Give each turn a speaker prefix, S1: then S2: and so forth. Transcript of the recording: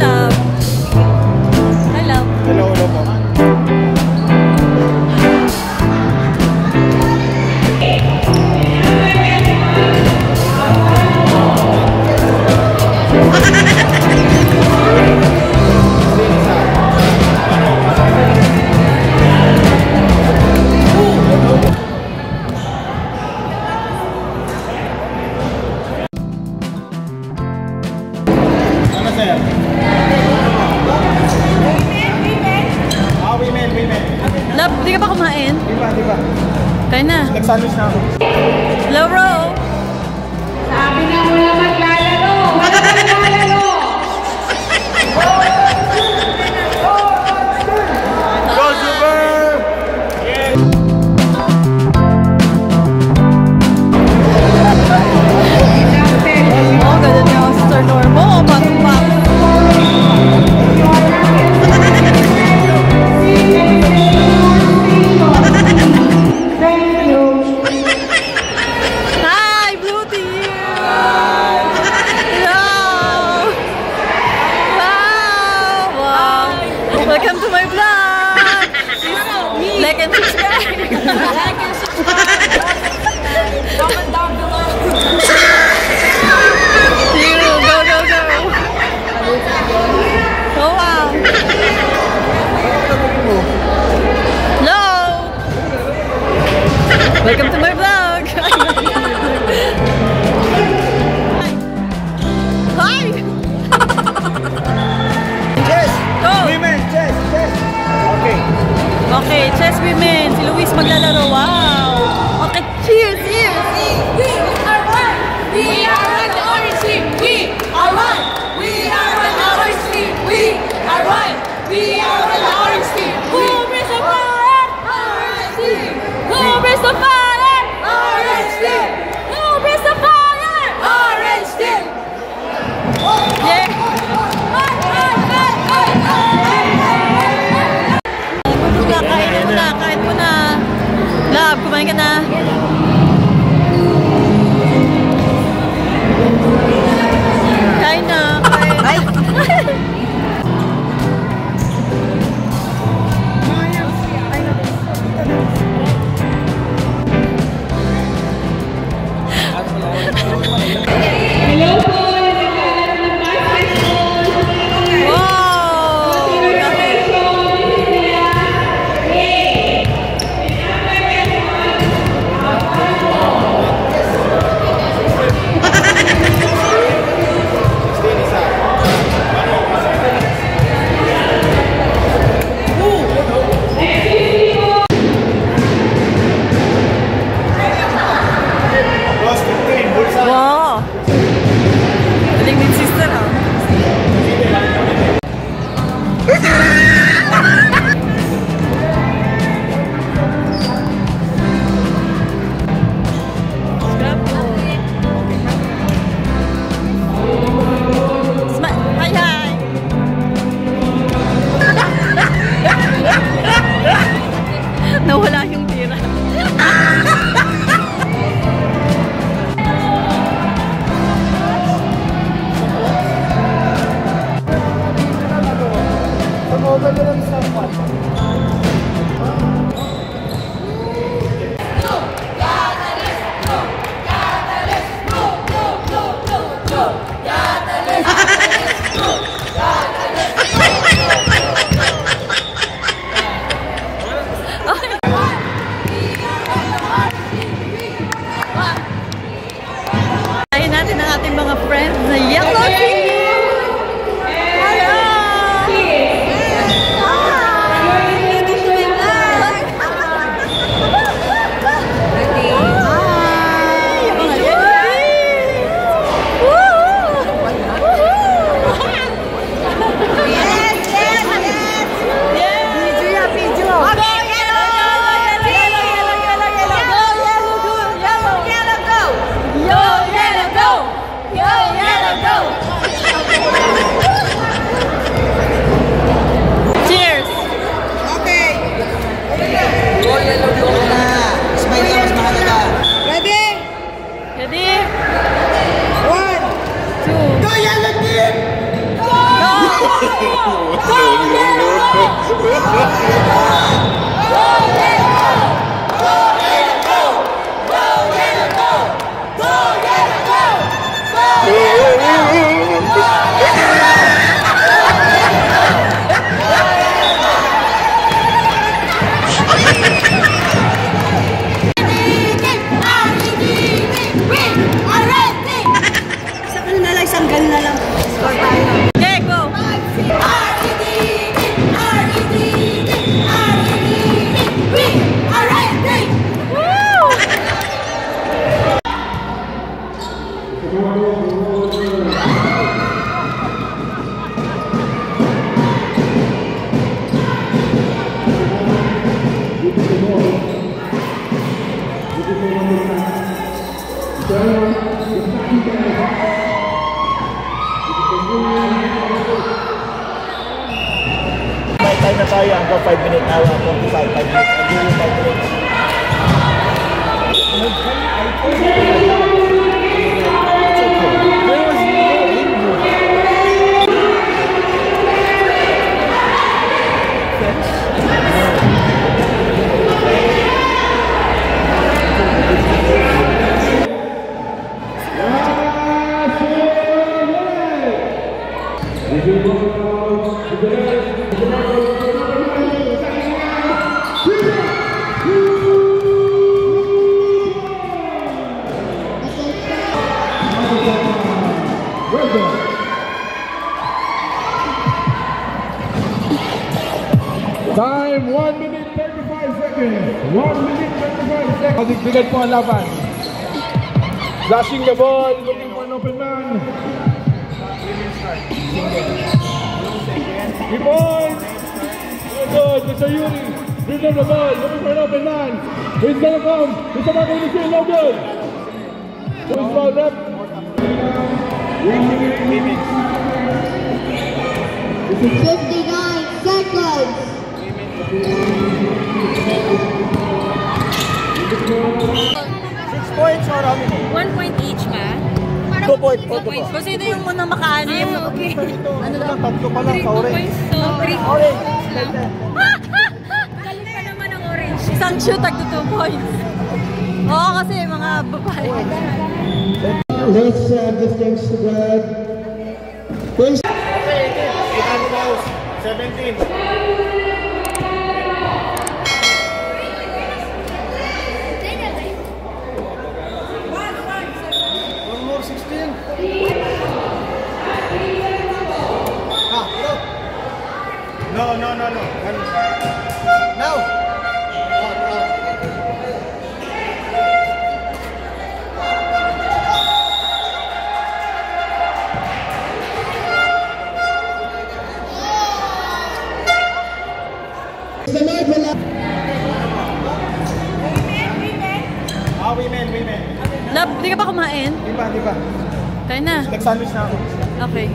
S1: love. Hi, love.
S2: Hello, hello po.
S1: Love, di ka pa kumain?
S2: Di ba?
S1: Kaya na.
S2: Nag-sandwich na ako.
S1: Hello, Ro.
S3: Sabi na mo na maglalaro! Maglalaro!
S2: Go, Super!
S1: Oh, ganda niya ako sa Sir Normo. Pasok-pasok. Hi, Blue Team! Hello! Wow! Welcome to my vlog! Like and subscribe! Like and subscribe! Comment down below! Go! Oh, wow! Hello! Welcome to my vlog! Hi!
S2: Chess!
S1: Go!
S2: Women, chess! Okay.
S1: Okay, chess women. Si Luis maglalaro. Wow! Okay, cheers!
S3: We are one! We are one! The orange team! We are one! We are one! The orange team! We are one! We are one! The orange team! Who brings the fire? Orange team! Who brings the fire? Orange team! Who brings the fire? Orange team!
S1: Yeah! Kain mo na. Love, kumain ka na. Kain na.
S3: Hello po!
S1: Wow! Galing din sister, ha? Hi! Nawala yung tira. Natin ang ating mga friends na Yellow Team! Hello! Hi!
S2: tayo hanggang 5 minutes na 45, 5 minutes. I'll give you 5 minutes. There was
S4: Time 1 minute 35 seconds. 1 minute 35 seconds. Padigdigan po ang laban. Flashing the ball, looking for an open man. Keep on. Good, Mr. Yuri. Bring up the ball, looking for an open man. He's gonna come. He's about to finish it, no good. Who's ball up? 1 minute.
S3: 59 seconds.
S2: 6 points or how many?
S1: 1 point each ma.
S2: 2 points. 2
S1: Points. Kung sino yung munang maka-anim.
S3: Okay.
S2: Ano lang, tatlo pa lang sa orange.
S1: Orange.
S2: Orange.
S1: Galing ka naman ng orange. Isang shoot, tagto 2 points. Oo, kasi mga babae.
S4: Let's this game's to Brad. Thanks.
S2: Okay, 17. One more 16. No. Now. Women.
S1: Love, hindi ka pa kumain?
S2: Di ba?
S1: Kaya na.
S2: Nag-sandwich na ako.
S1: Okay.